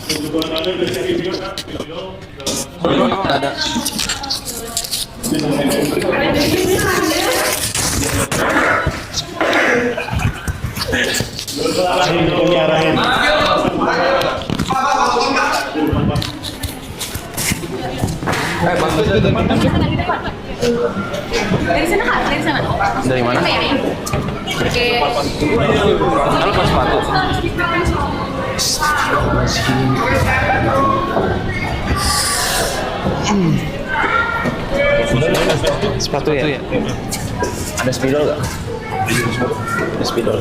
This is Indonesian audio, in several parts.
Ada. Arahin. Dari sana Kak, dari sana. Dari mana? Oke. Kalau pas sepatu. Sepatu ya? Ada spidol nggak? Ada spidol.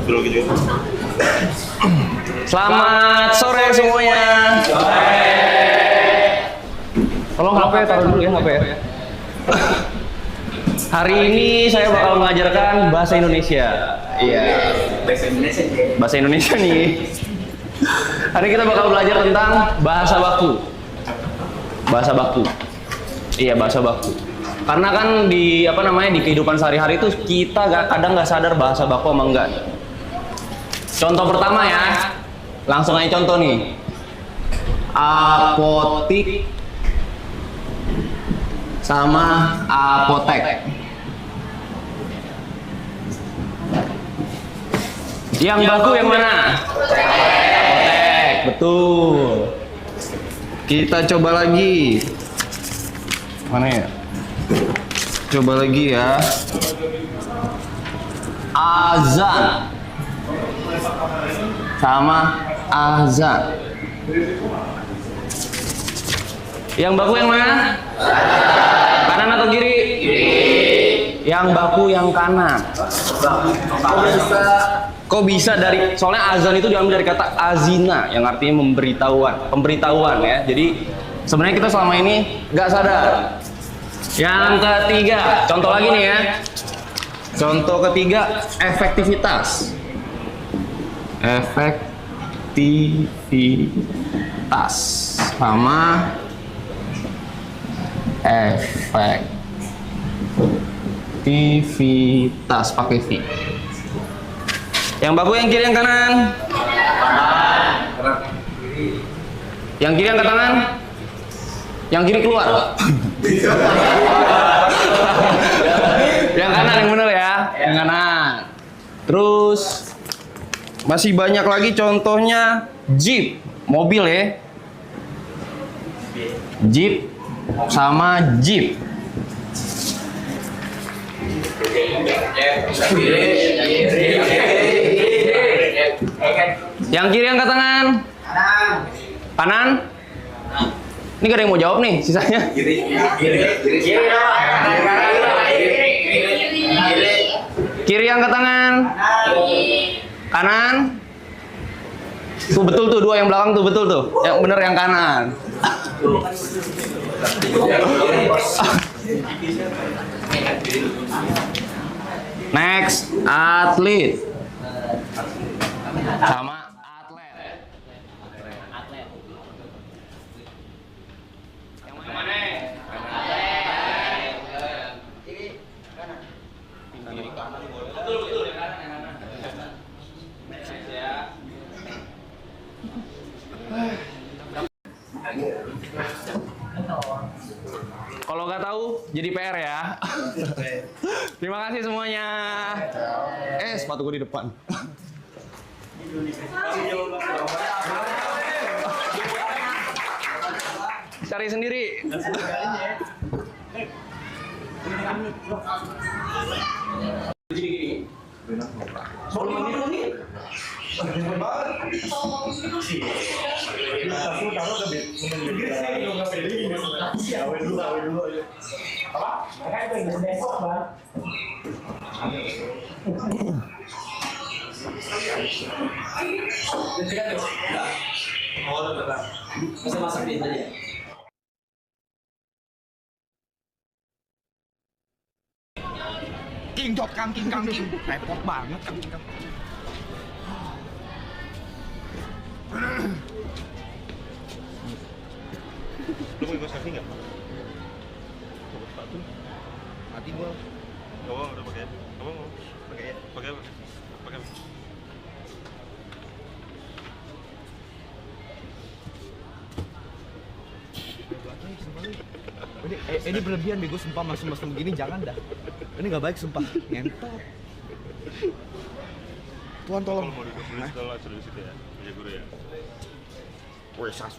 Selamat sore semuanya. Tolong HP taruh dulu ya HP ya. Hari ini saya bakal mengajarkan bahasa Indonesia. Iya. Bahasa Indonesia nih. Hari kita bakal belajar tentang bahasa baku. Bahasa baku. Iya, bahasa baku. Karena kan di di kehidupan sehari-hari itu kita kadang nggak sadar bahasa baku sama enggak. Contoh pertama ya. Langsung aja contoh nih. Apotik sama apotek. Yang baku yang mana? Apotek, betul. Kita coba lagi. Mana ya? Coba lagi ya. Azan sama azan. Yang baku yang mana? Kanan atau kiri? Kiri. Yang baku yang kanan. Kok bisa dari, soalnya azan itu diambil dari kata azina yang artinya pemberitahuan ya. Jadi sebenarnya kita selama ini nggak sadar. Yang ketiga, contoh lagi nih ya. Contoh ketiga, efektivitas. Efektivitas sama efektivitas pakai V. Yang baku yang kiri yang kanan? Yang kiri angkat tangan? Yang kiri keluar? Yang kanan yang benar ya? Yang kanan. Terus masih banyak lagi contohnya Jeep, mobil ya. Jeep sama Jeep. Yang kiri angkat tangan. Kanan. Ini gak ada yang mau jawab nih, sisanya. Kiri angkat tangan. Kanan. Tuh betul tuh, dua yang belakang tuh betul tuh. Yang bener yang kanan. Next, atlet sama atlet. Yang mana? Betul betul yang kanan yang kanan. Next ya. Kalau nggak tahu, jadi PR ya. Terima kasih semuanya. Sepatu gue di depan. Cari sendiri. King dot kang king repot banget kang king. Lu mau ikut selfie nggak? Coba sepatu. Mati gua. Gak mau, udah pakai. Gak mau, pakai ya. Pakai apa? Pakai apa? Ini berlebihan bego, sumpah masuk begini jangan dah. Ini nggak baik sumpah. Ngentot. Tuhan tolong. Kalau mau dikasih di sekolah suruh di situ ya, punya guru ya. Woi, swas.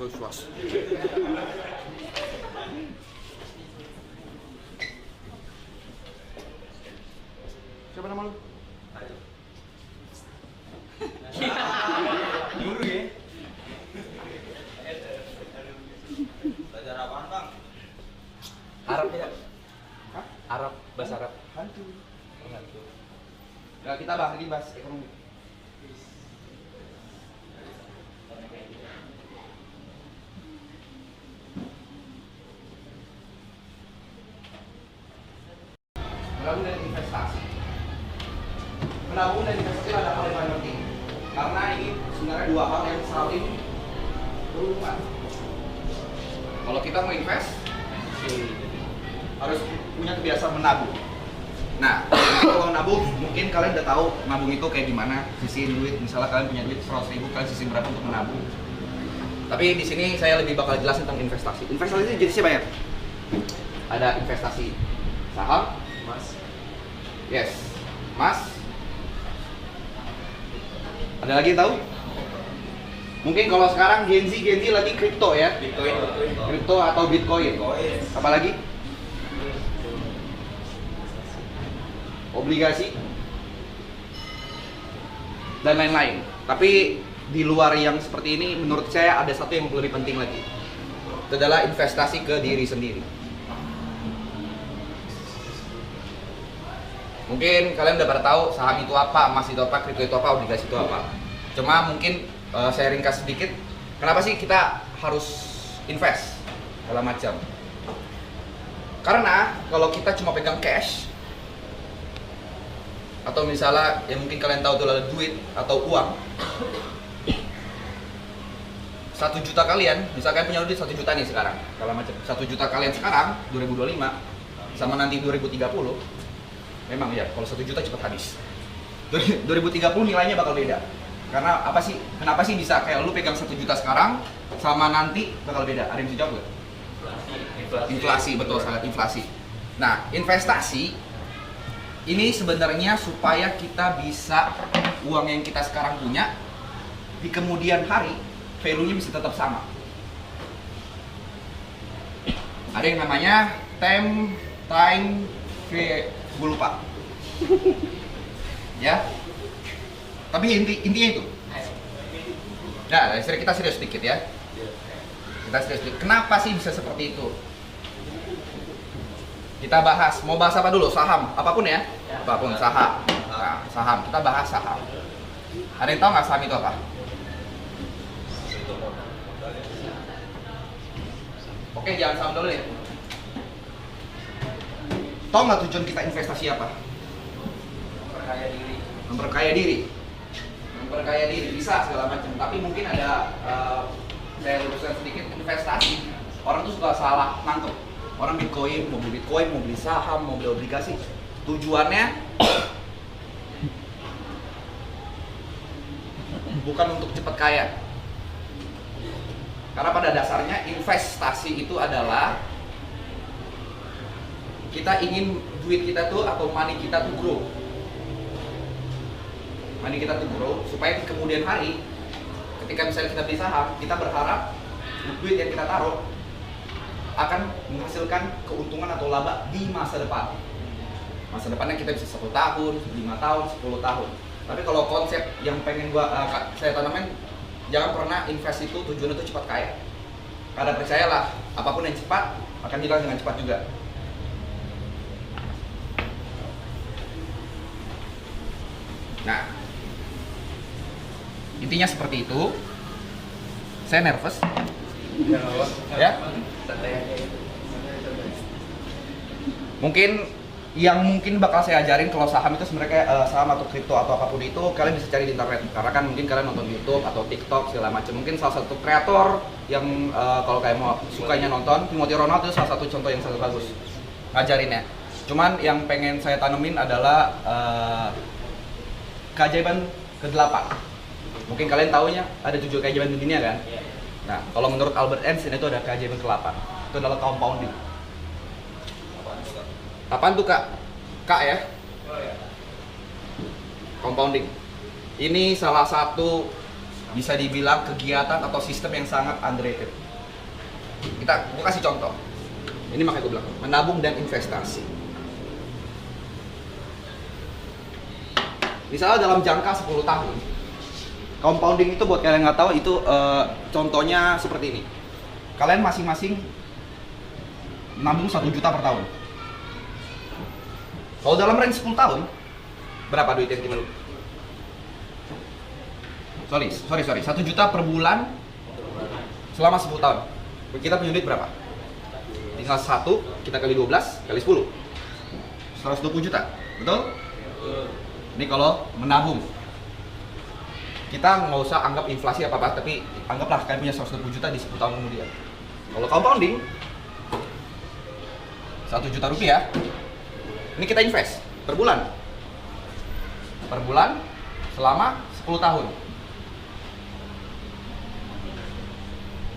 Siapa nama lu? Guru ya? Belajar apaan bang? Arab ya? Hah? Arab, bahasa Arab. Hantu. Hantu. Nah, kita bahas ekonomi. Menabung dan investasi. Menabung dan investasi adalah hal yang paling penting. Karena ini sebenarnya dua hal yang saling berhubungan. Kalau kita mau invest, harus punya kebiasaan menabung. Nah, kalau nabung, mungkin kalian udah tahu nabung itu kayak gimana, sisihin duit. Misalnya kalian punya duit 100.000, kalian sisihin berapa untuk menabung. Tapi di sini saya lebih bakal jelasin tentang investasi. Investasi itu jenisnya banyak. Ada investasi saham, Mas. yes, emas. Ada lagi yang tahu? Mungkin kalau sekarang Gen Z lagi kripto ya, kripto atau Bitcoin. Apa lagi? Obligasi dan lain-lain. Tapi di luar yang seperti ini, menurut saya ada satu yang lebih penting lagi. Itu adalah investasi ke diri sendiri. Mungkin kalian udah pada tahu saham itu apa, emas itu apa, kripto itu apa, obligasi itu apa. Cuma mungkin saya ringkas sedikit. Kenapa sih kita harus invest segala macam? Karena kalau kita cuma pegang cash, atau misalnya yang mungkin kalian tahu itu adalah duit atau uang, 1 juta kalian, misalkan punya duit 1 juta nih sekarang, kalau macam 1 juta kalian sekarang 2025 sama nanti 2030, memang ya kalau 1 juta cepat habis. 2030 nilainya bakal beda. Karena apa sih? Kenapa sih bisa kayak lu pegang 1 juta sekarang sama nanti bakal beda? Ada yang bisa jawab nggak? Inflasi, betul, sangat inflasi. Nah, investasi ini sebenarnya supaya kita bisa uang yang kita sekarang punya di kemudian hari value-nya bisa tetap sama. Ada yang namanya time gue lupa. Ya. Tapi intinya itu. Nah, kita serius sedikit ya. Kita serius sedikit. Kenapa sih bisa seperti itu? Kita bahas, mau bahas apa dulu? Saham, apapun ya? Apapun, saham. Nah, saham, kita bahas saham. Ada yang tahu nggak saham itu apa? Oke, jangan saham dulu ya. Tahu nggak tujuan kita investasi apa? Perkaya diri. Memperkaya diri. Memperkaya diri, bisa segala macam. Tapi mungkin ada, saya luruskan sedikit, investasi. Orang tuh suka salah nangkep. Orang mau beli saham, mau beli obligasi. Tujuannya bukan untuk cepat kaya. Karena pada dasarnya investasi itu adalah kita ingin duit kita tuh atau money kita tuh grow. Money kita tuh grow supaya di kemudian hari ketika misalnya kita beli saham, kita berharap duit yang kita taruh akan menghasilkan keuntungan atau laba di masa depan. Masa depannya kita bisa 1 tahun, 5 tahun, 10 tahun. Tapi kalau konsep yang pengen saya tanamin, jangan pernah invest itu tujuannya itu cepat kaya. Karena percayalah, apapun yang cepat akan hilang dengan cepat juga. Nah, intinya seperti itu. Saya nervous. Ya. Mungkin yang bakal saya ajarin kalau saham itu sebenarnya saham atau kripto atau apapun itu kalian bisa cari di internet, karena kan mungkin kalian nonton YouTube atau TikTok segala macam. Mungkin salah satu kreator yang kalau kayak mau sukanya nonton, Timothy Ronald itu salah satu contoh yang sangat bagus ngajarinnya. Cuman yang pengen saya tanemin adalah keajaiban ke-8. Mungkin kalian taunya ada 7 keajaiban dunia kan? Nah, kalau menurut Albert Einstein itu ada keajaiban ke-8. Itu Itu adalah compounding. Apaan tuh Kak? Kak ya? Compounding. Ini salah satu bisa dibilang kegiatan atau sistem yang sangat underrated. Gua kasih contoh. Ini makanya gue bilang menabung dan investasi. Misalnya dalam jangka 10 tahun, compounding itu buat kalian nggak tahu itu contohnya seperti ini. Kalian masing-masing nabung 1 juta per tahun. Kalau dalam range 10 tahun, berapa duit yang dimiliki? Sorry, 1 juta per bulan selama 10 tahun. Kita punya duit berapa? Tinggal 1, kita kali 12, kali 10. 120 juta, betul? Ini kalau menabung. Kita nggak usah anggap inflasi apa-apa, tapi anggaplah kalian punya 120 juta di 10 tahun kemudian. Kalau compounding, 1 juta rupiah, ini kita invest per bulan. Per bulan selama 10 tahun.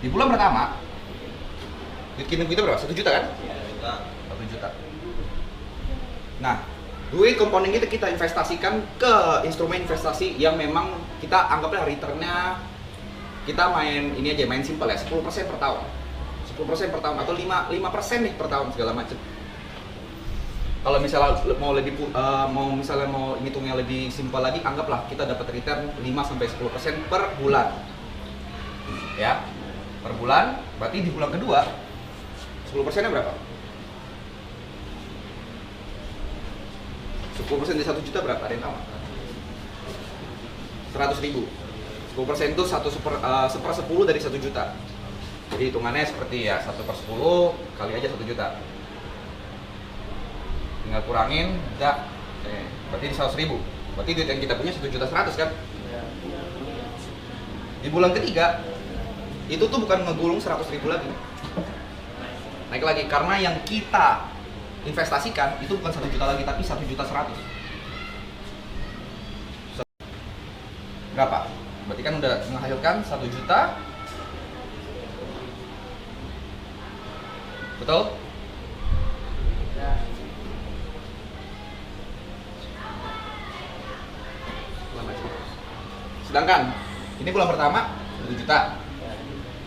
Di bulan pertama, duit kirim kita berapa? 1 juta kan? 1 juta. Nah, duit compounding itu kita investasikan ke instrumen investasi yang memang kita anggaplah returnnya, kita main ini aja, main simple ya, 10% per tahun. 10% per tahun atau 5% nih per tahun segala macam. Kalau misalnya mau ngitungnya lebih simpel lagi, anggaplah kita dapat return 5-10% per bulan. Ya. Per bulan, berarti di bulan kedua 10%-nya berapa? 10% dari 1 juta berapa? Ada yang tahu? 100 ribu. 10% itu 1/10 dari 1 juta. Jadi hitungannya seperti ya 1/10 kali aja 1 juta. Tinggal kurangin, udah. Berarti di 100 ribu. Berarti duit yang kita punya 1.100.000 kan? Di bulan ketiga, itu tuh bukan ngegulung 100 ribu lagi. Naik lagi, karena yang kita investasikan itu bukan 1 juta lagi, tapi 1.100.000. Berapa? Berarti kan udah menghasilkan 1 juta. Betul? Sedangkan ini bulan pertama 1 juta.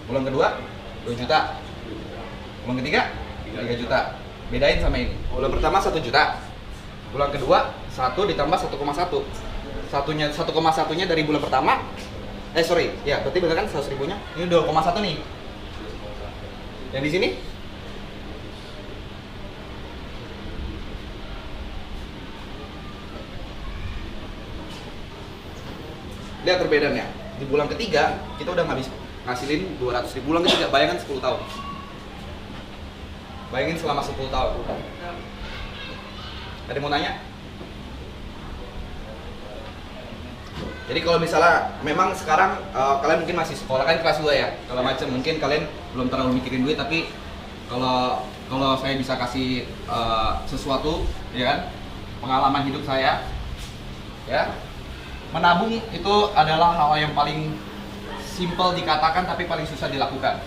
Bulan kedua 2 juta. Bulan ketiga 3 juta. Bedain sama ini. Bulan pertama 1 juta. Bulan kedua 1 ditambah 1,1. 1,1-nya dari bulan pertama. Ya, berarti benar kan 100 ribunya. Ini 2,1 nih. Yang di sini lihat perbedaannya. Di bulan ketiga kita udah ngasilin 200 ribu. Bulan ketiga, bayangkan 10 tahun. Bayangin selama 10 tahun. Ada yang mau nanya? Jadi kalau misalnya memang sekarang kalian mungkin masih sekolah kan kelas 2 ya, kalau macam mungkin kalian belum terlalu mikirin duit, tapi kalau saya bisa kasih sesuatu, ya kan, pengalaman hidup saya, ya, menabung itu adalah hal yang paling simple dikatakan tapi paling susah dilakukan.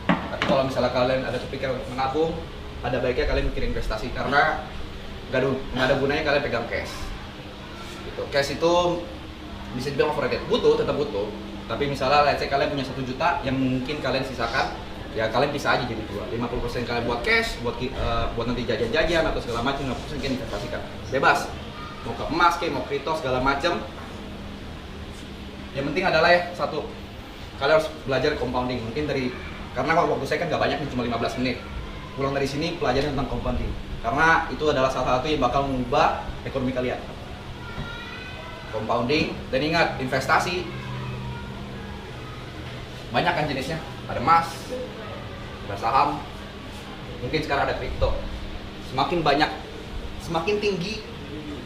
Tapi kalau misalnya kalian ada kepikiran untuk menabung, ada baiknya kalian mikir investasi karena nggak ada gunanya kalian pegang cash. Gitu. Cash itu bisa dibilang overrated, tetap butuh. Tapi misalnya let's say kalian punya 1 juta yang mungkin kalian sisakan, ya kalian bisa aja jadi 50% kalian buat cash, buat nanti jajan-jajan atau segala macam, 50% kalian investasikan. Bebas. Mau ke emas, mau kripto segala macam. Yang penting adalah ya satu, kalian harus belajar compounding. Mungkin karena waktu saya kan nggak banyak, cuma 15 menit. Pulang dari sini pelajarin tentang compounding. Karena itu adalah salah satu yang bakal mengubah ekonomi kalian. Compounding, dan ingat, investasi banyak kan jenisnya. Ada emas, ada saham, mungkin sekarang ada kripto. Semakin tinggi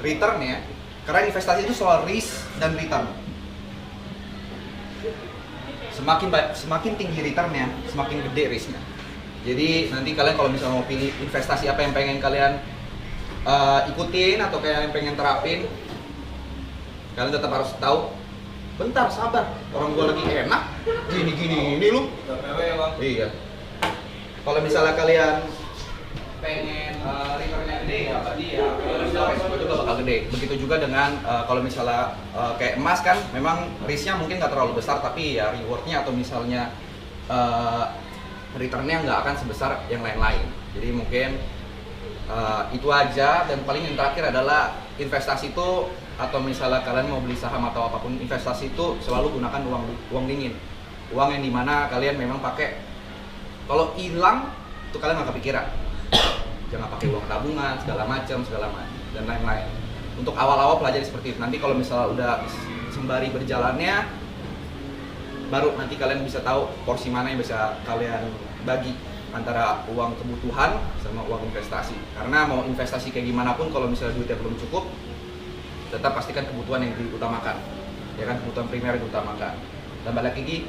returnnya, karena investasi itu soal risk dan return. Semakin tinggi returnnya, semakin gede risknya. Jadi nanti kalian kalau misalnya mau pilih investasi apa yang pengen kalian ikutin atau kayak yang pengen terapin, kalian tetap harus tahu. Bentar, sabar. Orang gua lagi enak, gini lu. Iya. kalau misalnya kalian pengen returnnya gede ya berarti ya resiko juga bakal gede. Begitu juga dengan kalau misalnya kayak emas kan memang risknya mungkin nggak terlalu besar tapi ya rewardnya atau misalnya returnnya nggak akan sebesar yang lain-lain. Jadi mungkin itu aja. Dan paling yang terakhir adalah investasi itu atau misalnya kalian mau beli saham atau apapun investasi itu selalu gunakan uang dingin, uang yang dimana kalian memang pakai kalau hilang itu kalian nggak kepikiran. Jangan pakai uang tabungan segala macam dan lain-lain. Untuk awal-awal pelajari seperti itu. Nanti kalau misalnya udah sembari berjalannya baru nanti kalian bisa tahu porsi mana yang bisa kalian bagi antara uang kebutuhan sama uang investasi. Karena mau investasi kayak gimana pun kalau misalnya duitnya belum cukup, tetap pastikan kebutuhan yang diutamakan. Ya kan, kebutuhan primer diutamakan. Dan balik lagi,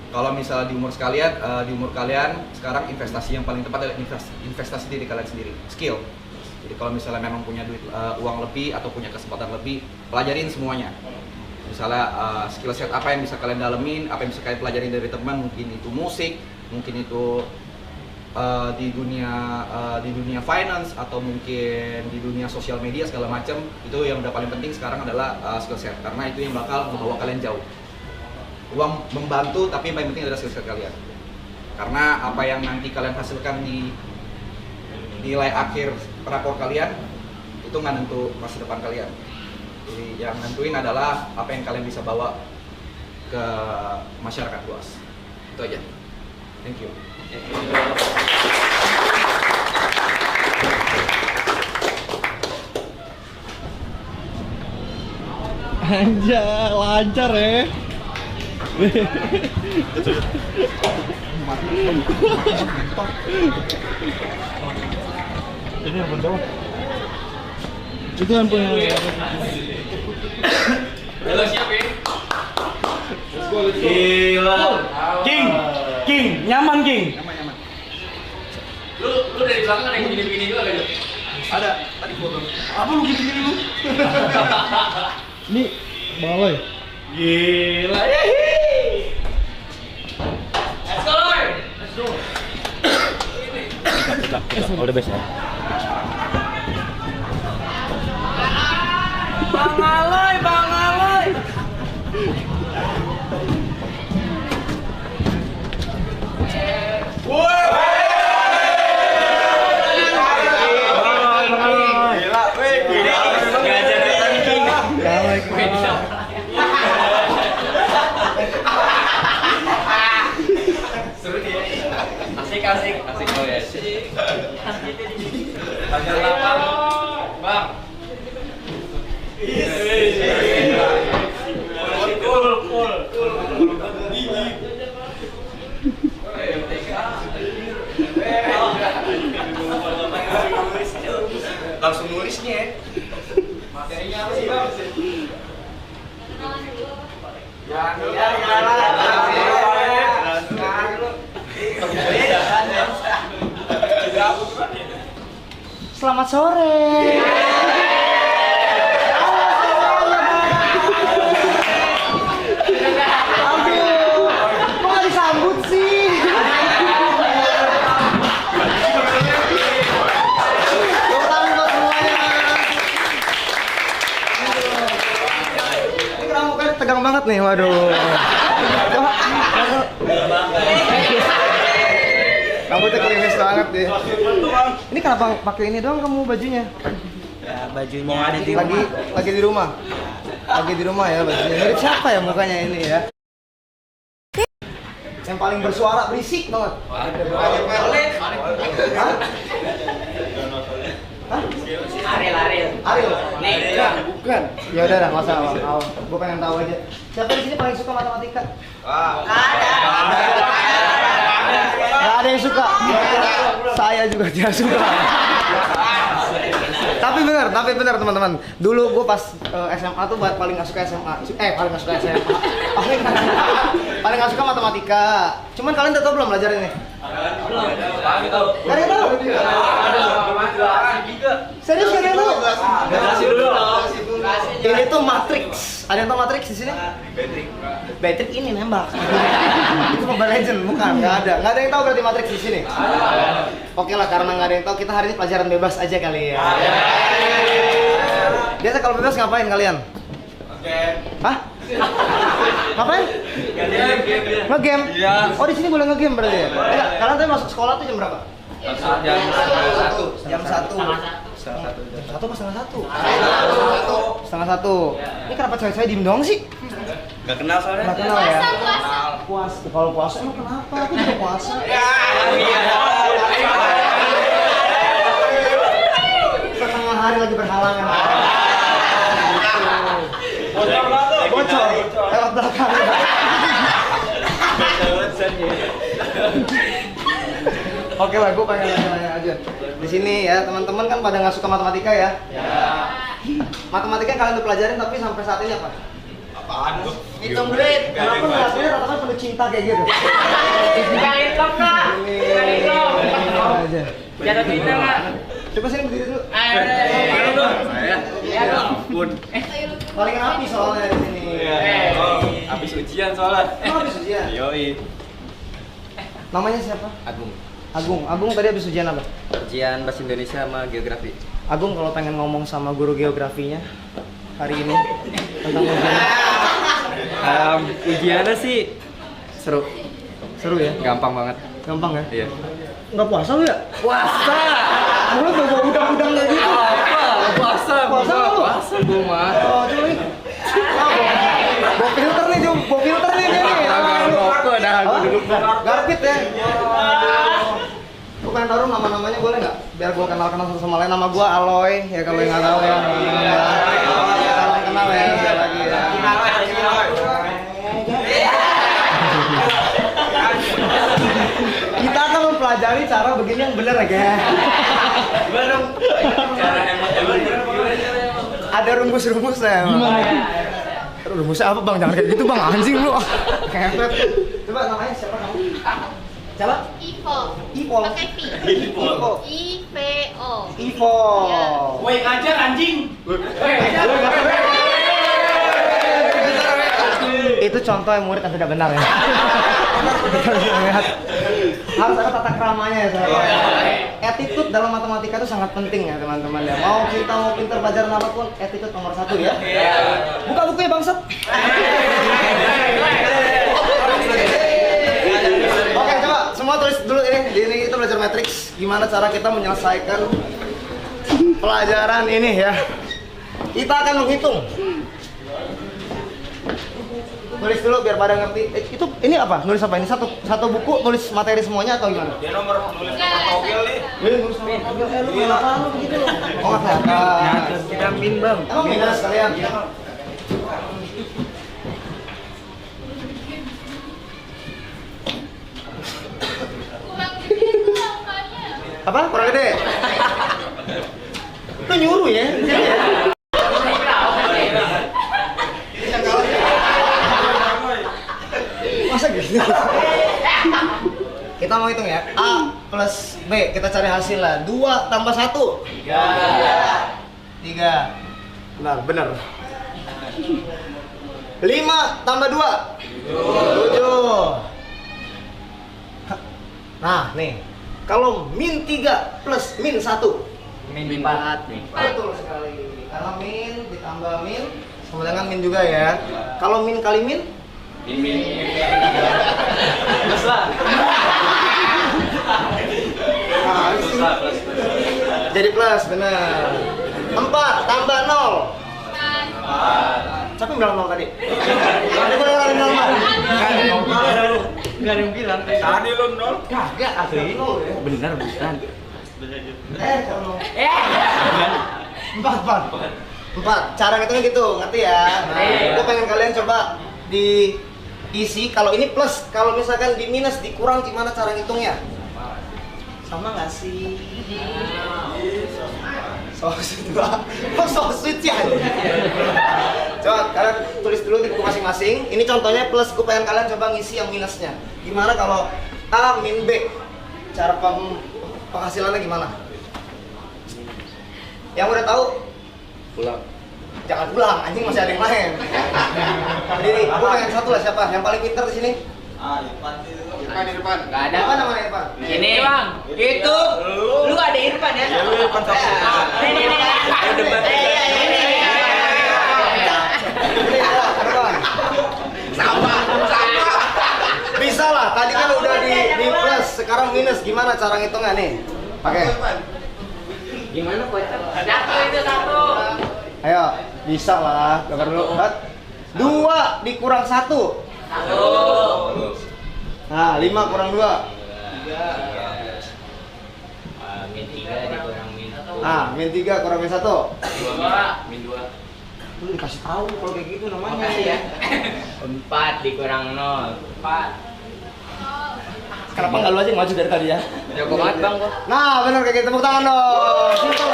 kalau misalnya di umur kalian sekarang investasi yang paling tepat adalah investasi diri kalian sendiri, skill. Jadi kalau misalnya memang punya duit uang lebih atau punya kesempatan lebih, pelajarin semuanya. Misalnya skill set apa yang bisa kalian dalemin, apa yang bisa kalian pelajarin dari teman, mungkin itu musik, mungkin itu di dunia finance atau mungkin di dunia sosial media segala macam. Itu yang udah paling penting sekarang adalah skill set, karena itu yang bakal membawa kalian jauh. Uang membantu, tapi yang paling penting adalah skill set kalian. Karena apa yang nanti kalian hasilkan di nilai akhir rapor kalian itu nggak nentu masa depan kalian. Jadi yang nentuin adalah apa yang kalian bisa bawa ke masyarakat luas. Itu aja. Thank you. Anjay, lancar ya. Ini yang berapa? Itu yang punya. Halo, siapin. Gila. King, nyaman King. Nyaman. Lu dari belakang ada yang begini-begini juga kan? Ada tadi foto. Apa lu gini-gini lu? Ini balai. Gila. Let's go, Lord. Let's go. Udah best ya. Bang Aloy. Asik oh ya. Hajar lapang, Bang. Cool. Langsung nulisnya ya. Materinya apa sih, Bang? Selamat sore. Aduh, kok nggak disambut sih? Tepuk tangan buat semuanya. Ini kenapa mukanya tegang banget nih, waduh. Rambutnya klinis banget deh. Ini kenapa pakai ini doang kamu bajunya? Ya, bajunya ada di rumah. Lagi di rumah. Lagi di rumah ya bajunya. Mirip siapa ya mukanya ini ya? Yang paling bersuara berisik banget. Ariel. Nih, Bukan. Ya udah lah, masa gue pengen tahu aja. Siapa di sini paling suka matematika? Gak ada yang suka. Saya juga tidak suka. Tapi benar teman-teman. Dulu gue pas SMA tuh paling nggak suka SMA. Paling nggak suka SMA. Paling nggak suka matematika. Cuman kalian udah tahu belum belajar ini? Belum. Gak ada yang tahu. Serius gak ada yang tahu? Kasih dulu dong. Ini tuh matrix. Ada yang tahu matrix di sini? Matrix ini nembak. Itu Mobile Legend, bukan, nggak ada yang tahu berarti Matrix di sini. Oke lah, karena nggak ada yang tahu, kita hari ini pelajaran bebas aja kali ya. Biasa kalau bebas ngapain kalian? Hah? Ngapain? Nge-game? Iya. Oh di sini boleh nge-game berarti ya? Enggak, kalian tadi masuk sekolah tuh jam berapa? Jam 1. Satu apa setengah satu? Setengah satu. Ini kenapa cewek-cewek diem doang sih? Gak kenal soalnya. Nggak kenal ya? Puasa. Kalau puasa emang kenapa? Aku juga puasa. Setengah hari lagi berhalangan. Bocor. Lewat belakang. Oke lah, gue pengen nanya aja. Di sini ya, teman-teman kan pada nggak suka matematika ya? Matematika yang kalian udah pelajarin tapi sampai saat ini apa? Apaan tuh? Hitung duit. Kenapa ngeliatnya rata-rata penuh cinta kayak gitu? Kali top kak. Kali top. Jatuh cinta kak. Coba sini berdiri dulu. Ya ampun. Paling rapi soalnya di sini. Habis ujian soalnya. Oh, habis ujian. Yoi. Namanya siapa? Agung. Agung tadi habis ujian apa? Ujian bahasa Indonesia sama geografi. Agung kalau pengen ngomong sama guru geografinya hari ini tentang ujian. Ujiannya sih seru. Seru ya? Gampang banget. Gampang ya? Iya. Nggak puasa lu ya? Puasa. Mulut bawa udang-udang kayak gitu. Puasa. Puasa lu? Puasa gue mah. Oh, coba nih. Bawa filter nih, Jum. Bawa filter nih dia nih. Rokok dah gue dulu. Garpit ya? Gue pengen taruh nama-namanya boleh nggak? Biar gue kenal-kenal satu sama lain. Nama gue Aloy, ya kalau yang nggak tahu ya. Salam kenal ya, sekali lagi ya. Kita akan mempelajari cara begini yang benar ya, guys. Gimana dong? Ada rumus-rumusnya. Gimana? Rumusnya apa bang? Jangan kayak gitu bang, anjing lu. Kepet. Coba namanya siapa kamu? Siapa? Ivo. Ivo. Pakai P. Ivo. IVO. Ivo. Ya. Woi ngajar anjing. Itu contoh yang murid yang tidak benar ya. Harus ada tata keramanya ya sahabat. Attitude dalam matematika itu sangat penting ya teman-teman ya. Mau kita mau pintar pelajaran apapun, attitude nomor 1 ya. Buka bukunya bangsat. Oke coba semua tulis dulu ini kita belajar matriks. Gimana cara kita menyelesaikan pelajaran ini ya. Kita akan menghitung. Nulis dulu biar pada ngerti. Itu ini apa? Nulis apa ini? Satu buku nulis materi semuanya atau gimana? Dia nulis nomor mobil nih. Nulis nomor mobil. Lu kenapa lu begitu lu? Oh, kelihatan. Kita min bang. Emang minus kalian? Kurang gede tuh angkanya. Apa? Kurang gede? Itu nyuruh ya? Jadi ya? Masa gitu? Kita mau hitung ya. A plus B, kita cari hasil lah. 2 tambah 1 3. Benar 5 tambah 2 7. Nah nih, kalau min 3 plus min 1 Min 4. betul sekali. Karena min ditambah min sama dengan min juga ya. Kalau min kali min Plus lah. jadi plus, benar. 4 tambah 0. Siapa yang bilang 0 tadi? Tadi gue bilang 0 mah. Gak ada yang bilang. Tadi lu 0. Kagak asli. Bener bukan. Kalau 4. Cara ngitungnya gitu, ngerti ya? Gue pengen kalian coba diisi. Kalau ini plus, kalau misalkan di minus, dikurang, gimana cara ngitungnya? Sama nggak sih? So sweet banget. Kok so sweet sih? Coba kalian tulis dulu di buku masing-masing. Ini contohnya plus, gue pengen kalian coba ngisi yang minusnya. Gimana kalau A min B? Cara penghasilannya gimana? Yang udah tahu? Pulang. Jangan pulang, anjing masih ada yang lain. Berdiri, aku pengen satu lah siapa? Yang paling pintar di sini? Irfan di depan. Nggak ada. Apa namanya Irfan? Ini bang, itu lu ada Irfan ya? Iya, lu Irfan satu. Ini. Sama. Bisa lah, tadi kan udah di plus, sekarang minus. Gimana cara ngitungnya nih? Pakai. Gimana kocak? Satu itu satu. Ayo, bisa lah. Gambar dulu. 2 dikurang 1. Satu. Nah, 5 kurang 2. Min 3 dikurang min 1. Ah, min 3 kurang min 1. 2. Min 2. Lu dikasih tahu kalau kayak gitu namanya. Makasih ya. 4 dikurang 0. 4. Kenapa nggak lu aja yang maju dari tadi ya? Jago banget bang kok. Nah, benar kayak gitu. Tepuk tangan dong. Simpel.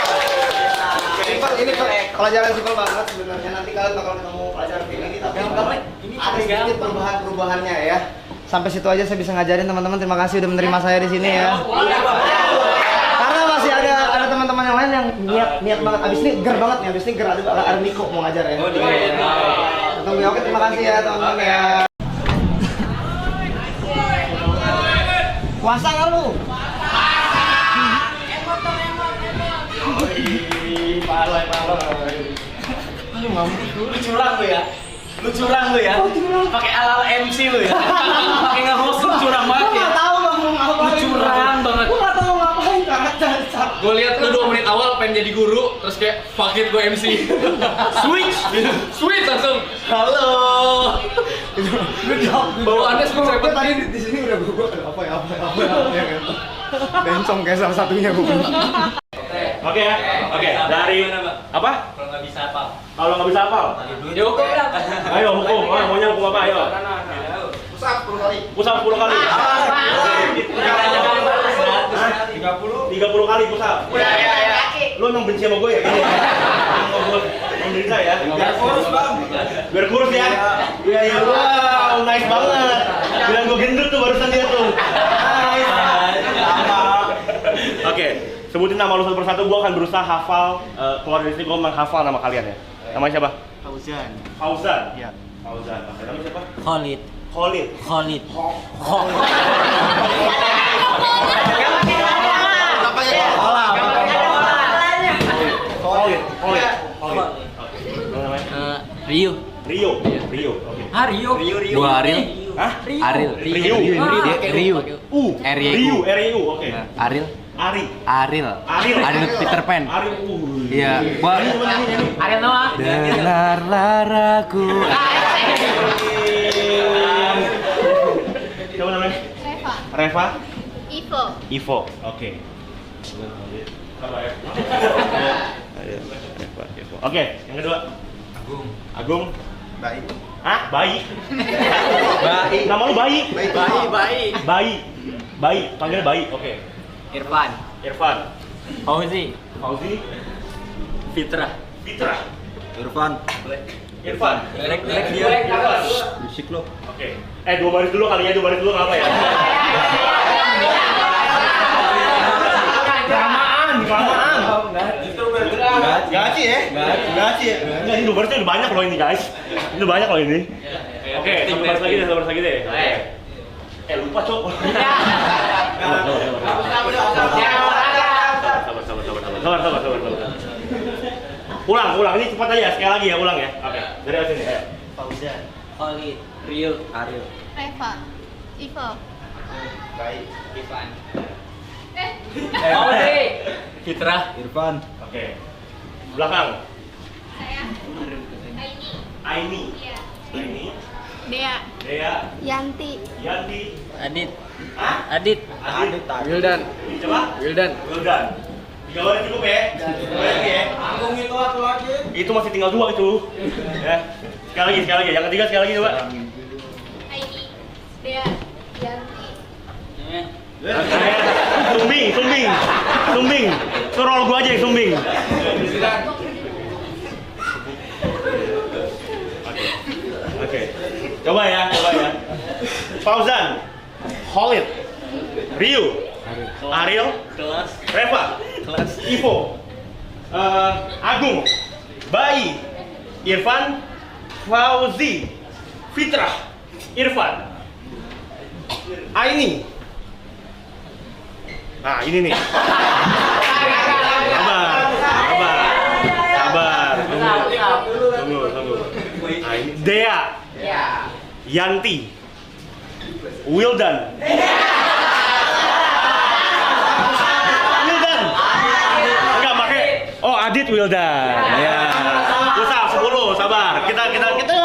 Simpel, ini pelajaran simpel banget sebenarnya. Nanti kalian bakal ketemu pelajaran kayak gini, tapi ada sedikit perubahan-perubahannya ya. Sampai situ aja saya bisa ngajarin teman-teman. Terima kasih udah menerima saya di sini ya. Karena masih ada teman-teman yang lain yang niat banget. Abis ini ger banget nih. Abis ini ger ada Niko mau ngajar ya. Tunggu ya. Oke, terima kasih ya teman-teman ya. Puasa nggak lu? Lu curang lu ya? Lu curang lu ya? Pakai ala-ala MC lu ya? Pakai nge-host lu curang banget ya? Gua nggak tahu bang mau ngapain. Lu curang banget. Gua nggak tahu ngapain karena Gue lihat lu 2 menit awal pengen jadi guru, terus kayak fuck it gue MC. Switch langsung. Halo. Bawaannya seperti Gue tadi di sini udah berubah. Apa ya? Bencong kayak salah satunya gue. Oke ya. Oke, dari apa? Kalau nggak bisa apa? Kalau nggak bisa hafal. Ya hukum lah. Ayo hukum. Oh, maunya hukum apa? Ayo. Pusat 10 kali. Pusat 10 kali. 30 kali pusat. Lu emang benci sama gue ya? Emang benci ya? Biar kurus bang. Biar kurus ya? Iya iya. Wow, nice banget. Bilang gue gendut tuh barusan dia tuh. Oke, sebutin nama lu satu persatu. Gue akan berusaha hafal. Keluar dari sini gue menghafal nama kalian ya. Namanya siapa? Fauzan. Fauzan. Iya. Fauzan. Oke, namanya siapa? Khalid. Khalid. Khalid. Khalid. Khalid. Oke. Namanya? Rio. Rio. Rio. Oke. Ah Rio. Gua Aril. Hah? Aril. Rio. Rio. Rio. R-I-U. Oke. Aril. Ari. Aril. Aril Peter Pan. Ari. Iya, gua Ariel Noah. dengarlah ragu. Siapa namanya? Reva. Reva. Ivo. Ivo. Oke. Apa ya? Reva, Ivo. Oke, yang kedua. Agung. Baik. Hah? Bayi. Bayi. Nama lu Bayi. Bayi. Bayi. Panggilnya Bayi. Oke. Irfan. Irfan. Fauzi. Fauzi. Fitra. Fitra. Irfan. Irfan. Black dia. Irfan. Bisik lo. Oke. 2 baris dulu kali ya, 2 baris dulu nggak apa ya? Kelamaan. Gaci ya? Gaci ya? Enggak, ini 2 barisnya udah banyak loh ini guys. Ini udah banyak loh ini. Oke, 1 baris lagi deh, 1 baris lagi deh. Lupa cok. Sabar. Ulang, ini cepat aja, sekali lagi ya, ulang ya. Oke, dari sini, ayo. Fauzan. Khalid. Rio. Aril. Reva. Ivo. Baik. Irfan. Fauzi. Fitra. Irfan. Oke. Belakang. Saya. Aini. Iya. Aini. Dea. Dea. Yanti. Yanti. Adit. Hah? Adit. Wildan. Coba. Wildan. 3 baris cukup ya. Lagi ya. Agung itu satu lagi. Itu masih tinggal 2 itu. Ya. Sekali lagi. Yang ketiga sekali lagi coba. Aini. Dea. Yanti. Sumbing. Suruh gua aja yang sumbing. Oke. Coba ya. Fauzan, Khalid, Rio, Ariel, Reva, Ivo, Agung, Bayi, Irfan, Fauzi, Fitra, Irfan. Aini. Nah, ini nih. Sabar. Tunggu. Nah, ini Dea. Yanti. Wildan. Enggak pakai. Oh, Adit Wildan. Ya. Usah 10, sabar. Kita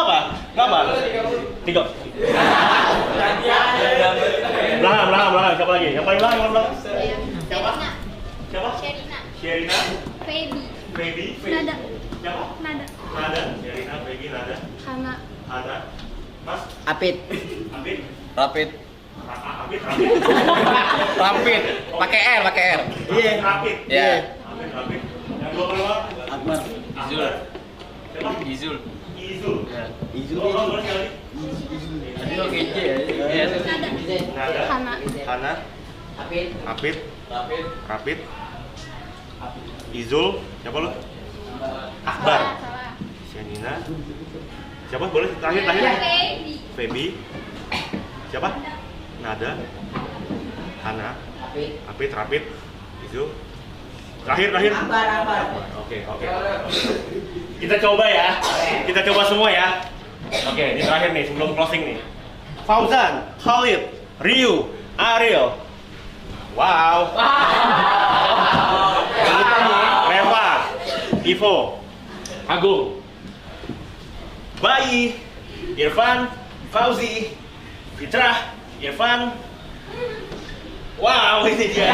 apa? Apa? 3. Belakang. Siapa lagi? Yang paling belakang, Siapa? Sherina. Feby. Nada. Siapa? Nada. Nada. Sherina, Feby, Nada. Hana. Mas? Apit. Rapid. Rapid. Pakai R. Iya. Rapid. Ya. Rapid. Yang dua keluar? Akbar. Siapa? Izul. Izul. Oh, boleh sekali. Tadi lo kece ya. Nada. Hana. Apit. Rapid. Izul. Siapa lo? Akbar. Salah. Shenina. Siapa? Boleh terakhir. Feby. Siapa? Nada. Hana. Apit. Rapid. Izul. Terakhir. Akbar. Oke. Kita coba ya. Kita coba semua ya. Oke, ini terakhir nih sebelum closing nih. Fauzan, Khalid, Ryu, Ariel. Wow. Reva, Ivo, Agung, Bayi, Irfan, Fauzi, Fitrah, Irfan. Wow, ini dia.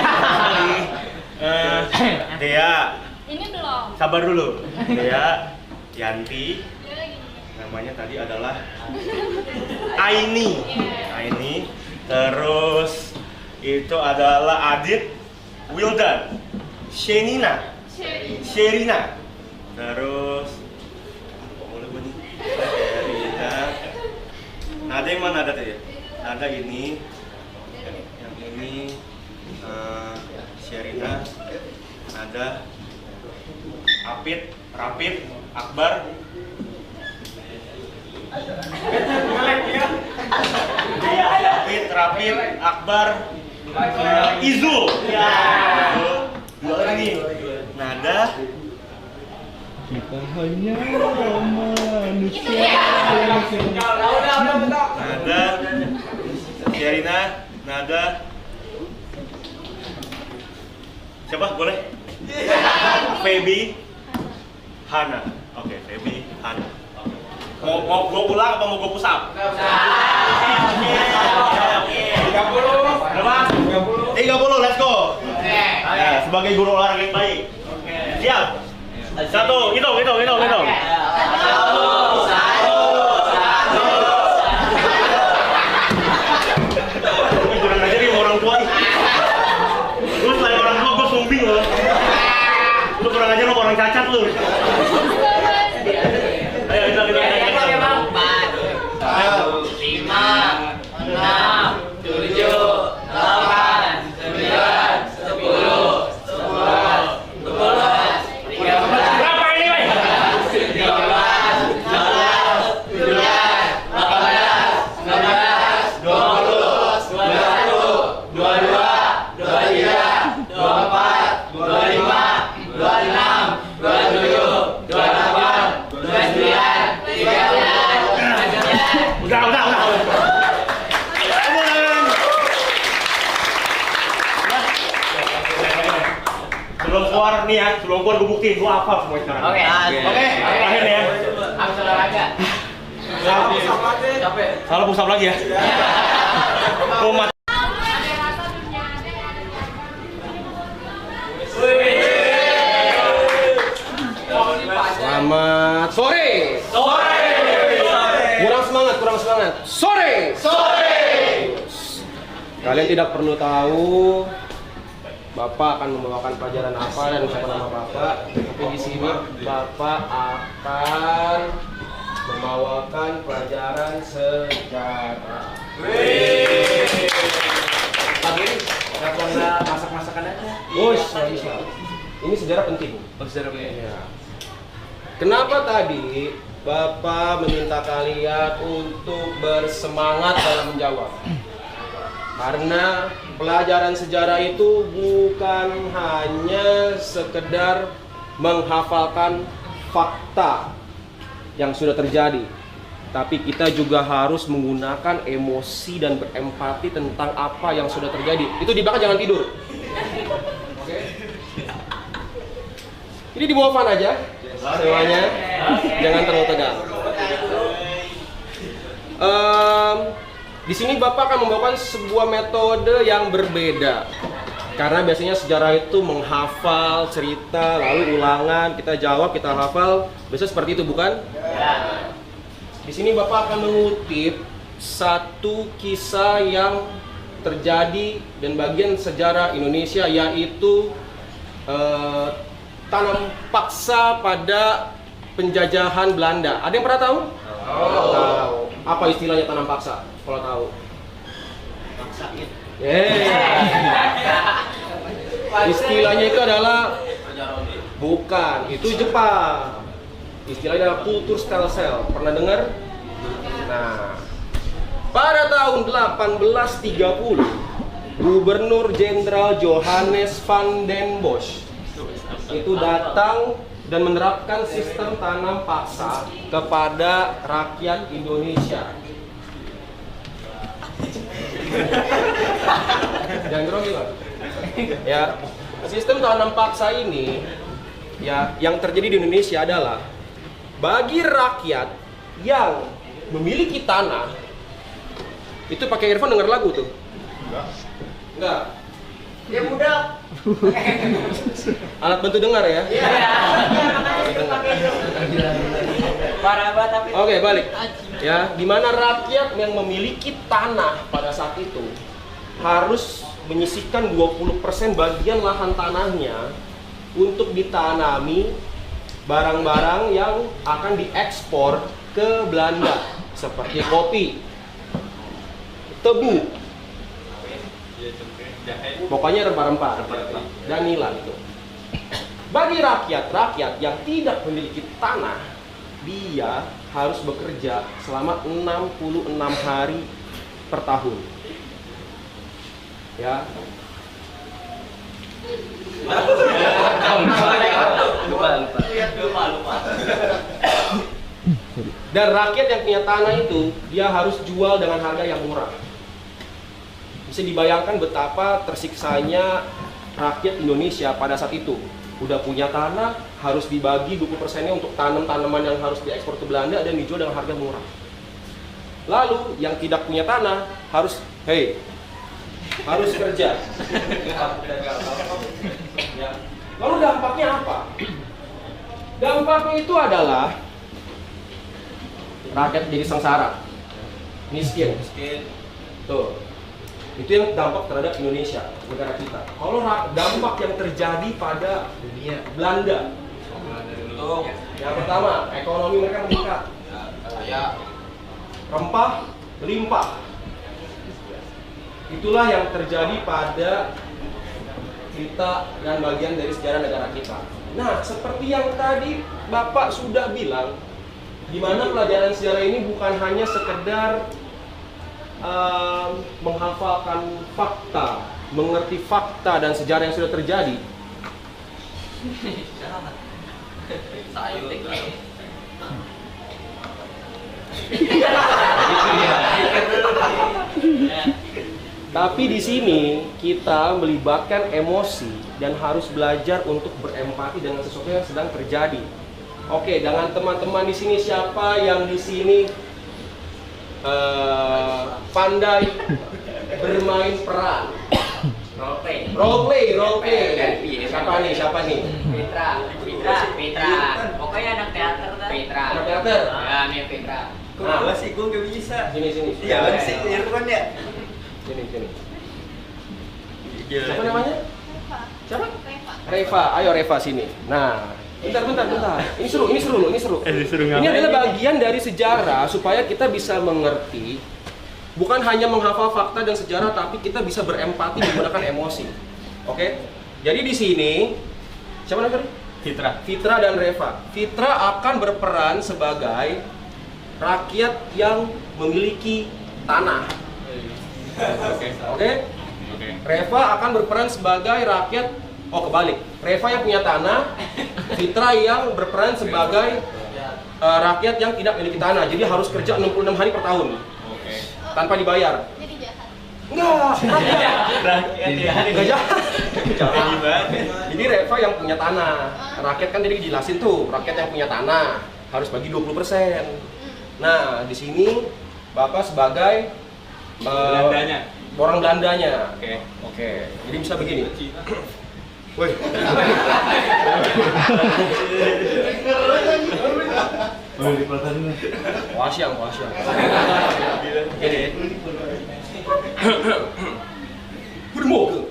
Dea. Ini belum. Sabar dulu. Dea, Yanti. Dia lagi. Namanya tadi adalah Aini. Terus itu adalah Adit, Wildan, Sherina. Terus boleh gue nih. Sherina. Nada yang mana ada tadi? Nada ini. Yang ini Sherina. Nada. Apit, Rapid, Akbar. Rapid, Akbar, Izul. Ya. Dua lagi. Nada. Kita hanya manusia. Nada. Sherina, Nada. Siapa? Boleh? Feby, Hana. Oke, Feby, Hana. Mau gue pulang apa mau gue push up? 30. Berapa? 30, let's go. Ya, sebagai guru olahraga yang baik. Siap. 1, hitung. Kurang aja nih orang tua. Lu selain orang tua, gue sumbing loh. Lu kurang aja lo orang cacat lu. Ayo, kita. 4, 5, 6, 7, 8, 9, 10, 11, 12. Berapa ini, Bay? 13, 14, 15, 16, 20, 21, 22, 23, 24, 25, 26, 27, 28, 29, 30. Udah. Sebelum keluar nih ya, sebelum keluar gue buktiin, gue hafal semua sekarang. Oke. Terakhir nih ya. Habis olahraga. Salah pusap lagi ya. Gue mati. Selamat sore. Kurang semangat. Sore. Kalian tidak perlu tahu Bapak akan membawakan pelajaran apa dan siapa nama Bapak. Tapi di sini Bapak akan membawakan pelajaran sejarah. Pagi ini kenapa nggak masak-masakan aja? Bisa. Ini sejarah penting. Sejarah penting. Ya. Kenapa tadi Bapak meminta kalian untuk bersemangat dalam menjawab? Karena pelajaran sejarah itu bukan hanya sekedar menghafalkan fakta yang sudah terjadi, tapi kita juga harus menggunakan emosi dan berempati tentang apa yang sudah terjadi. Itu di belakang jangan tidur. Oke. Ini di bawah fan aja semuanya, jangan terlalu tegang. Di sini Bapak akan membawakan sebuah metode yang berbeda. Karena biasanya sejarah itu menghafal cerita, lalu ulangan, kita jawab, kita hafal. Biasanya seperti itu, bukan? Ya. Di sini Bapak akan mengutip satu kisah yang terjadi dan bagian sejarah Indonesia, yaitu tanam paksa pada penjajahan Belanda. Ada yang pernah tahu? Tahu. Apa istilahnya tanam paksa? Kalau tahu? Paksain. Istilahnya itu adalah bukan, itu Jepang. Istilahnya adalah kultur stelsel. Pernah dengar? Nah, pada tahun 1830, Gubernur Jenderal Johannes van den Bosch itu datang dan menerapkan sistem tanam paksa kepada rakyat Indonesia. Jangan grogi, Pak. Ya, sistem tanam paksa ini ya yang terjadi di Indonesia adalah bagi rakyat yang memiliki tanah itu pakai earphone denger lagu tuh. Enggak. Ya mudah. Alat bantu dengar ya. Iya. Parah banget tapi. Oke, balik. Ya, di mana rakyat yang memiliki tanah pada saat itu harus menyisihkan 20% bagian lahan tanahnya untuk ditanami barang-barang yang akan diekspor ke Belanda seperti kopi, tebu, pokoknya rempah-rempah dan nila itu. Bagi rakyat yang tidak memiliki tanah, dia harus bekerja selama 66 hari per tahun. Ya. Lupa. Dan rakyat yang punya tanah itu dia harus jual dengan harga yang murah. Bisa dibayangkan betapa tersiksanya rakyat Indonesia pada saat itu. Udah punya tanah, harus dibagi 20%-nya untuk tanam tanaman yang harus diekspor ke Belanda dan dijual dengan harga murah. Lalu yang tidak punya tanah harus kerja. Ya. Lalu dampaknya apa? Dampaknya itu adalah rakyat jadi sengsara, miskin. Tuh. Itu yang dampak terhadap Indonesia, negara kita. Kalau dampak yang terjadi pada dunia Belanda, yang pertama, ekonomi mereka meningkat. Rempah melimpah. Itulah yang terjadi pada kita dan bagian dari sejarah negara kita. Nah, seperti yang tadi Bapak sudah bilang, di mana pelajaran sejarah ini bukan hanya sekedar menghafalkan fakta, mengerti fakta dan sejarah yang sudah terjadi. Tapi di sini kita melibatkan emosi dan harus belajar untuk berempati dengan sesuatu yang sedang terjadi. Oke, dengan teman-teman di sini siapa yang di sini pandai bermain peran? Role play. Siapa nih? Petra. Pokoknya anak teater dah. Anak teater. Ya, nih Petra. Gua sih gua nggak bisa. Sini. Iya, sih Irfan ya. Sini. Siapa namanya? Siapa? Reva. Ayo Reva sini. Nah, bentar. Ini seru. Ini adalah bagian dari sejarah supaya kita bisa mengerti, bukan hanya menghafal fakta dan sejarah, tapi kita bisa berempati menggunakan emosi. Oke? Jadi di sini siapa namanya? Fitra dan Reva. Fitra akan berperan sebagai rakyat yang memiliki tanah. Oke? Reva akan berperan sebagai rakyat. Oh, kebalik. Reva yang punya tanah, Fitra yang berperan sebagai rakyat yang tidak memiliki tanah. Jadi harus kerja 66 hari per tahun. Tanpa dibayar. Jadi jahat. Enggak, enggak jahat. Jadi Reva yang punya tanah. Rakyat kan tadi dijelasin tuh, rakyat yang punya tanah harus bagi 20%. Nah, di sini Bapak sebagai Belandanya. orang Belandanya. Oke. Jadi bisa begini. Woi. Wasyang. Gini. Goedemorgen.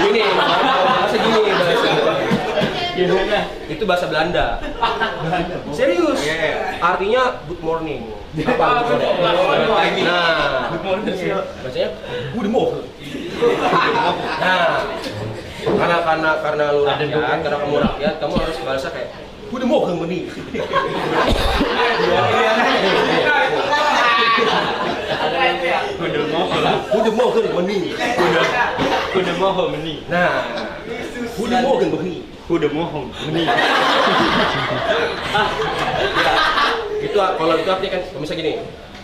Gini, bahasa gini bahasa. Itu bahasa Belanda. Serius? Artinya good morning. Apa? Nah, bacanya goedemorgen. Nah, karena lu rakyat, karena kamu rakyat, kamu harus bahasa kayak goedemorgen meneer. Goedemorgen meneer. Goedemorgen meneer. Nah, goedemorgen meneer. Goedemorgen meneer. Itu kalau itu artinya kan misalnya gini.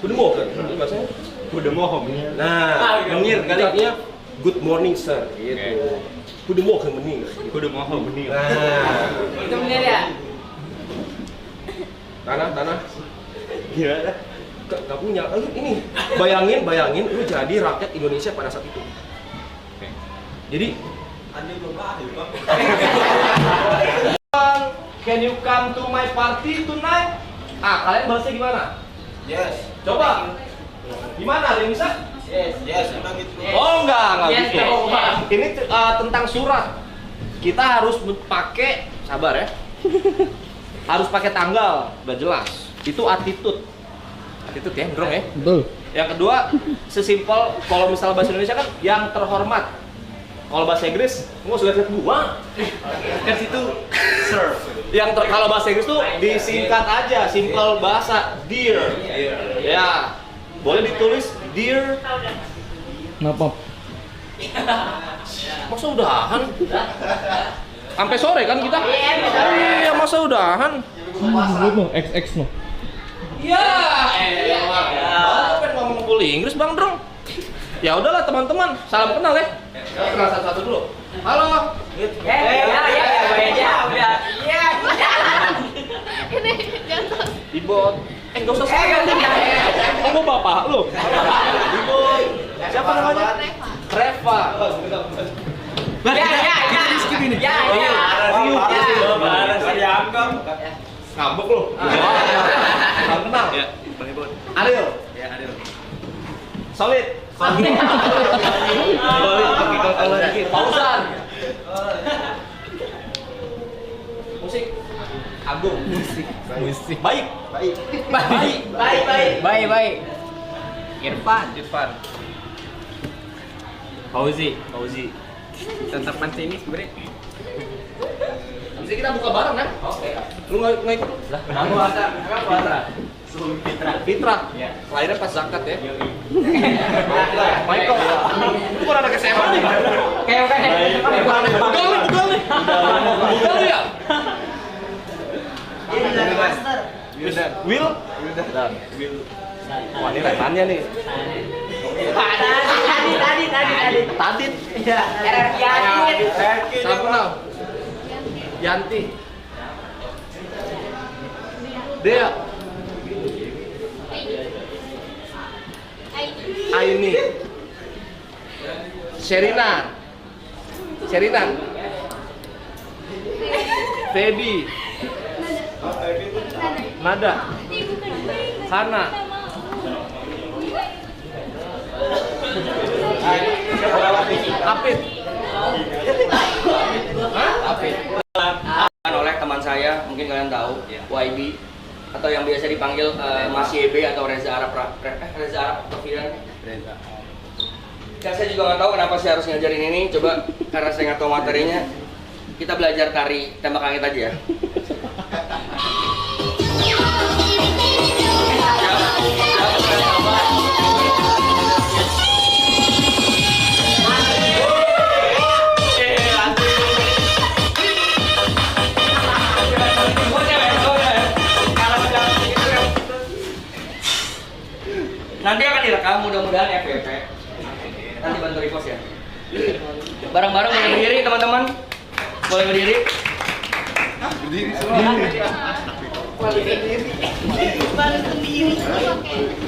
Goedemorgen, itu bahasanya Goedemorgen meneer. nah, meneer kali artinya good morning sir gitu. Goedemorgen meneer. Goedemorgen meneer. Nah, Itu bener ya? tanah Gimana? gak punya. Ini bayangin lu jadi rakyat Indonesia pada saat itu. Jadi can you come to my party tonight? Kalian bahasnya gimana? Yes. Coba. Gimana? Ada yang bisa? Yes, emang gitu. Oh enggak Yes, bisa. yes. Ini tentang surat. Kita harus pakai, sabar ya. Harus pakai tanggal, udah jelas. Itu attitude. Attitude ya, Drong ya. Betul. Yang kedua, sesimpel kalau misalnya bahasa Indonesia kan yang terhormat. Kalau bahasa Inggris, mau sudah lihat gua. Kan situ sir. Kalau bahasa Inggris tuh disingkat aja, simple bahasa dear. Ya. Boleh ditulis dear. Kenapa? Masa udahan? Sampai sore kan kita? Iya, masa udahan? Lu mah XX mah. Iya, Baru pengen ngomong full Inggris Bang Drong. Ya udahlah teman-teman, salam kenal ya. Kenal satu-satu dulu. Halo. Ya, udah. Iya. Ini jatuh. Ibot. Enggak usah sayang. Kamu bapak lu. Ibot. Siapa namanya? Reva. Reva. Ya. Ngambek lu. Salam kenal. Ya, Bang Ibon. Ariel. Ya, Adil. Solid. Solid. Kalau dikit. Pausan. Musik. Agung. Musik. Baik. Baik. Irfan. Fauzi. Tetap masih ini sebenarnya. Habis ini kita buka bareng kan? Oke. Lu nggak ikut? Lah, Apa? Fitra. Lahirnya pas zakat ya. Michael. Lu bukan anak SMA nih. Kayak Bukan anak bukan nih. Bukan lu ya? Will. Wah, ini rekannya nih. Tadi. Tadit. Ya. Yakin. Salam kenal. Yanti. Dea. Aini. Sherina. Feby. Nada. Hana. Apit. Apit. Oleh teman saya, mungkin kalian tahu, YB atau yang biasa dipanggil Mas YB atau Reza Arab Rafian. Dan saya juga nggak tahu kenapa saya harus ngajarin ini. Coba karena saya nggak tahu materinya, kita belajar tari tembak langit aja ya. dan FVP. Nanti bantu repost ya. Bareng-bareng boleh berdiri teman-teman. Boleh berdiri.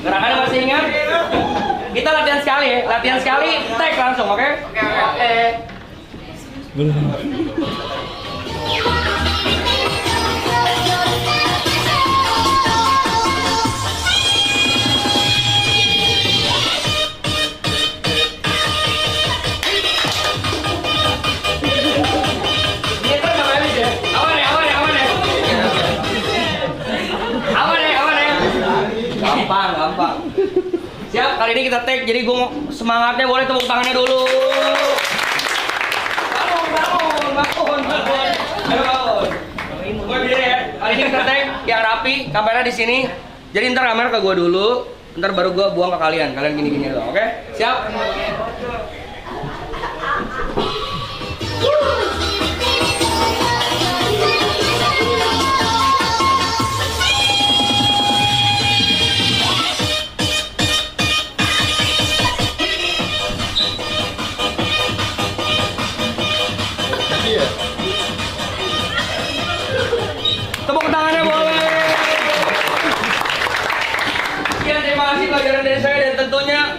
Gerakannya masih ingat? Kita latihan sekali ya. Latihan sekali, tag langsung, oke? Oke. Gampang. Siap, kali ini kita take, jadi gue mau semangatnya boleh tepuk tangannya dulu. Bangun. Gue berdiri ya. Kali ini kita take yang rapi, kamera di sini. Jadi ntar kamera ke gue dulu, ntar baru gue buang ke kalian. Kalian gini-gini doang, oke? Siap? Tepuk tangannya boleh. Sekian, terima kasih pelajaran dari saya dan tentunya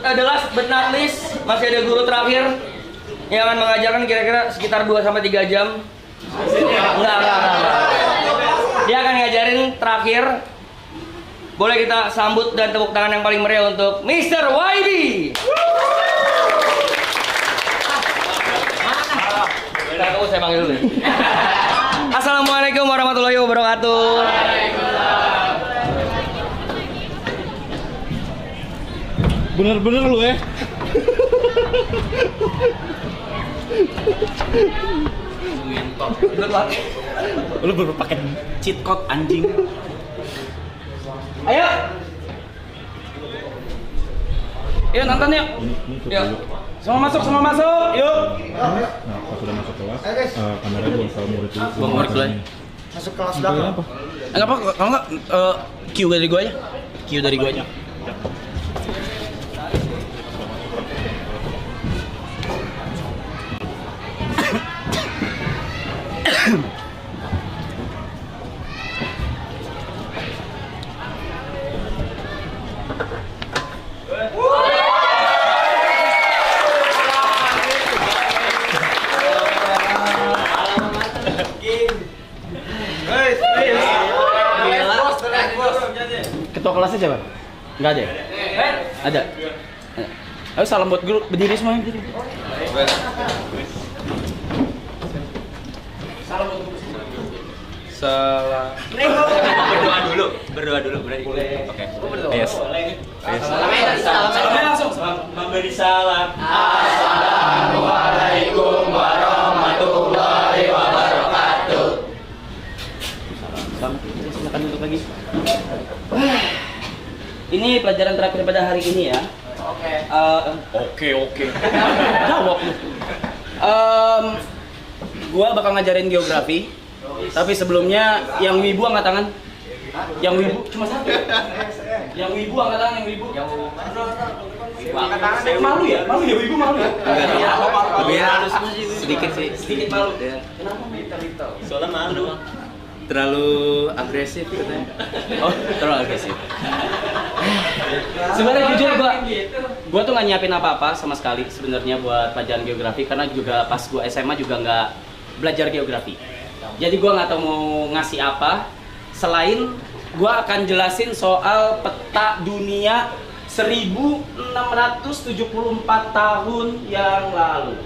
adalah but not least masih ada guru terakhir yang akan mengajarkan kira-kira sekitar 2-3 jam. Enggak. Dia akan ngajarin terakhir. Boleh kita sambut dan tepuk tangan yang paling meriah untuk Mr. YB. Tunggu saya panggil dulu. Assalamualaikum warahmatullahi wabarakatuh. Bener-bener lu ya. Lu baru pakai cheat code anjing. Ayo. Yuk nonton yuk. Yuk. Semua masuk, yuk. Nah, pas sudah masuk kelas, kamera buang ke murid dulu. Buang murid dulu ya. Masuk kelas belakang. Apa? Enggak apa, kalau enggak Q dari gua aja. Q dari gua aja. Ketua kelasnya siapa? Enggak ada ya? Ada. Ayo salam buat guru, berdiri semuanya berdiri. Salam buat guru. Salah. Berdoa dulu berarti. Oke. Yes. Salamnya langsung. Memberi salam. Assalamualaikum warahmatullahi wabarakatuh. Silakan duduk lagi. Ini pelajaran terakhir pada hari ini ya. Oke. Jawab lu. Gua bakal ngajarin geografi. Tapi sebelumnya yang wibu angkat tangan. Yang wibu cuma satu. Yang wibu angkat tangan, yang wibu. Angkat tangan. Malu ya wibu malu ya. Lebih halus sedikit sih. Sedikit malu. Kenapa minta-minta? Soalnya malu. Terlalu agresif katanya. Oh, terlalu agresif. Sebenarnya jujur gua tuh nggak nyiapin apa-apa sama sekali sebenarnya buat pelajaran geografi karena juga pas gua SMA juga nggak belajar geografi. Jadi gua nggak tahu mau ngasih apa selain gua akan jelasin soal peta dunia 1674 tahun yang lalu.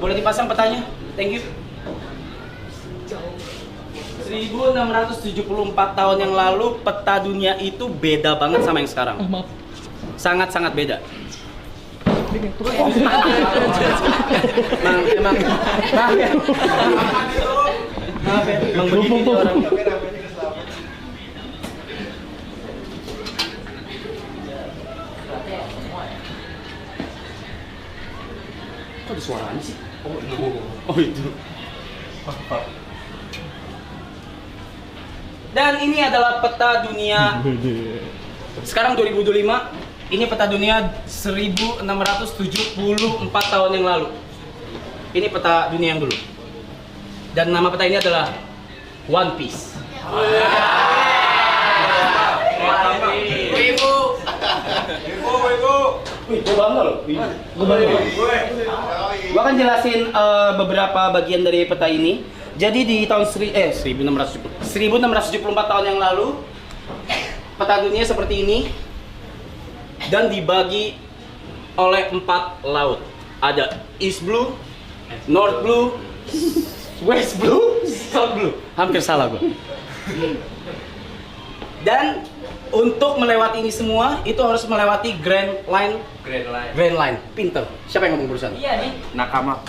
Boleh dipasang petanya? Thank you. 1674 tahun yang lalu peta dunia itu beda banget sama yang sekarang. Sangat-sangat beda. Emang begini orang. Kok ada suaranya sih? Oh itu. Dan ini adalah peta dunia sekarang 2025 Ini peta dunia 1674 tahun yang lalu. Ini peta dunia yang dulu. Dan nama peta ini adalah One Piece. Gua akan jelasin beberapa bagian dari peta ini. Jadi di tahun 1674 tahun yang lalu, peta dunia seperti ini dan dibagi oleh 4 laut. Ada East Blue, North Blue, West Blue, South Blue. Hampir salah gua. Dan untuk melewati ini semua, itu harus melewati Grand Line. Grand Line. Pinter. Siapa yang ngomong barusan? Iya nih. Nakama.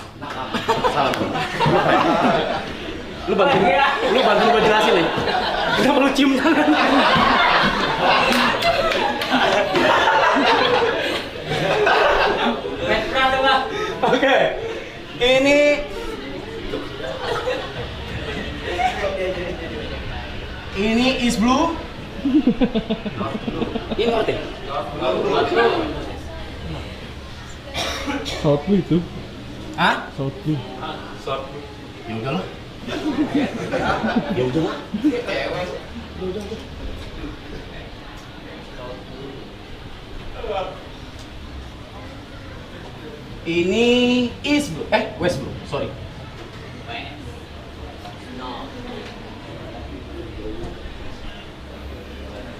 Salah. Lu bantu gua jelasin nih. Kenapa lu cium tangan? Oke. Ini East Blue. Ini North. South Blue itu. Hah? South Blue. Ya udah lah. Ya udah lah. Ini East Blue, West Blue, sorry.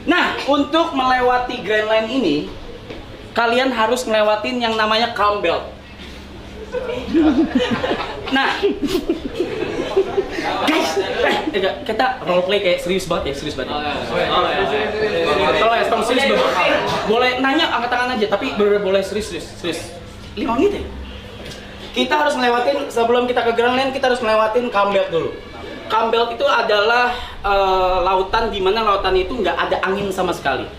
Nah, untuk melewati Grand Line ini, kalian harus ngelewatin yang namanya Calm Belt. Nah, guys, kita roleplay kayak serius banget ya, serius banget. Kalau ya, serius banget. Boleh nanya, angkat tangan aja, tapi boleh serius. 5 menit ya. Kita harus ngelewatin, sebelum kita ke Grand Line, kita harus ngelewatin Calm Belt dulu. Calm Belt itu adalah lautan di mana lautan itu nggak ada angin sama sekali.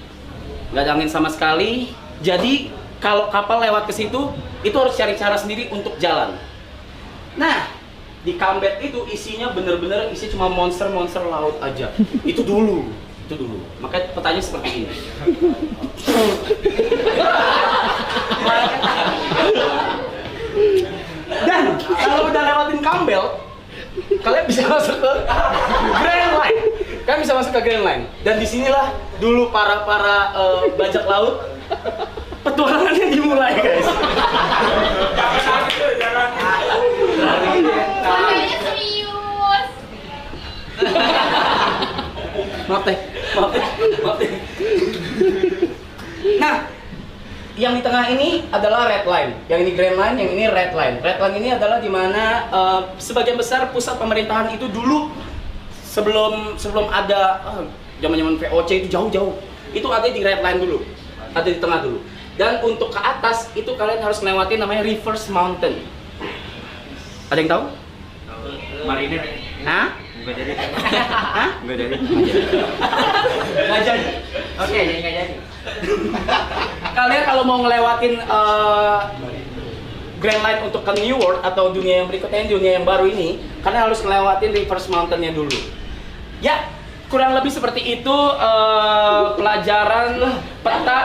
Nggak ada angin sama sekali. Jadi kalau kapal lewat ke situ, itu harus cari cara sendiri untuk jalan. Nah, di Calm Belt itu isinya bener-bener isi cuma monster-monster laut aja. Itu dulu. Makanya petanya seperti ini. Dan kalau udah lewatin Calm Belt, kalian bisa masuk ke Grand Line. Kalian bisa masuk ke Grand Line. Dan disinilah dulu para bajak laut petualangannya dimulai, guys. Kayaknya serius. Maaf teh. Nah, yang di tengah ini adalah red line, yang ini grand line, yang ini red line. Red line ini adalah di mana sebagian besar pusat pemerintahan itu dulu sebelum ada zaman-zaman VOC itu jauh-jauh. Itu ada di red line dulu, ada di tengah dulu. Dan untuk ke atas itu kalian harus melewati namanya Reverse Mountain. Ada yang tahu? Marinir. Hah? Enggak jadi. Hah? Enggak jadi. Nggak jadi. Oke, jadi nggak jadi. Kalian kalau mau ngelewatin Grand Line untuk ke New World atau dunia yang berikutnya, dunia yang baru ini, kalian harus ngelewatin Reverse Mountain-nya dulu. Ya, kurang lebih seperti itu pelajaran peta.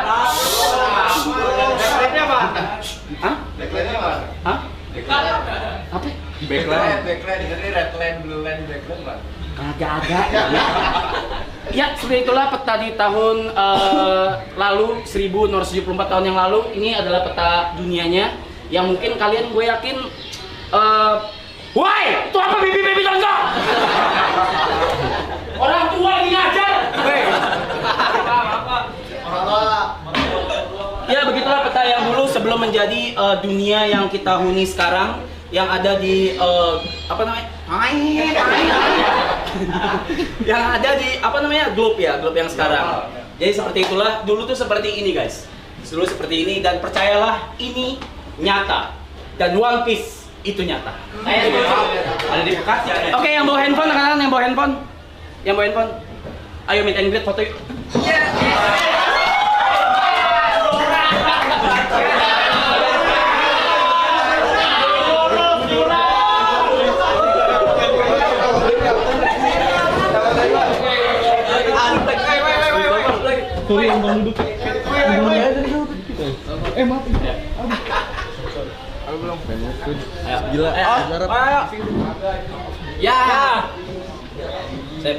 Backline-nya apa? Hah? Backline-nya apa? Hah? Apa? Backline. Ini red line, blue line, backline apa? Kagak ada. Ya, seperti itulah peta di tahun lalu, 1674 tahun yang lalu. Ini adalah peta dunianya yang mungkin kalian, gue yakin, woi, itu apa bibi contoh? Orang tua lagi ngajar. Ya, begitulah peta yang dulu sebelum menjadi dunia yang kita huni sekarang, yang ada di apa namanya? Yang ada di apa namanya? Globe ya, globe yang sekarang. Jadi seperti itulah, dulu tuh seperti ini, guys. Dulu seperti ini, dan percayalah ini nyata. Dan One Piece itu nyata. Ada di Bekasi ya. Oke, yang bawa handphone, kan? Yang bawa handphone. Yang bawa handphone. Ayo meet and greet foto yuk. Sorry, yang bang duduk. Gila. Ayo. Ya. Sip.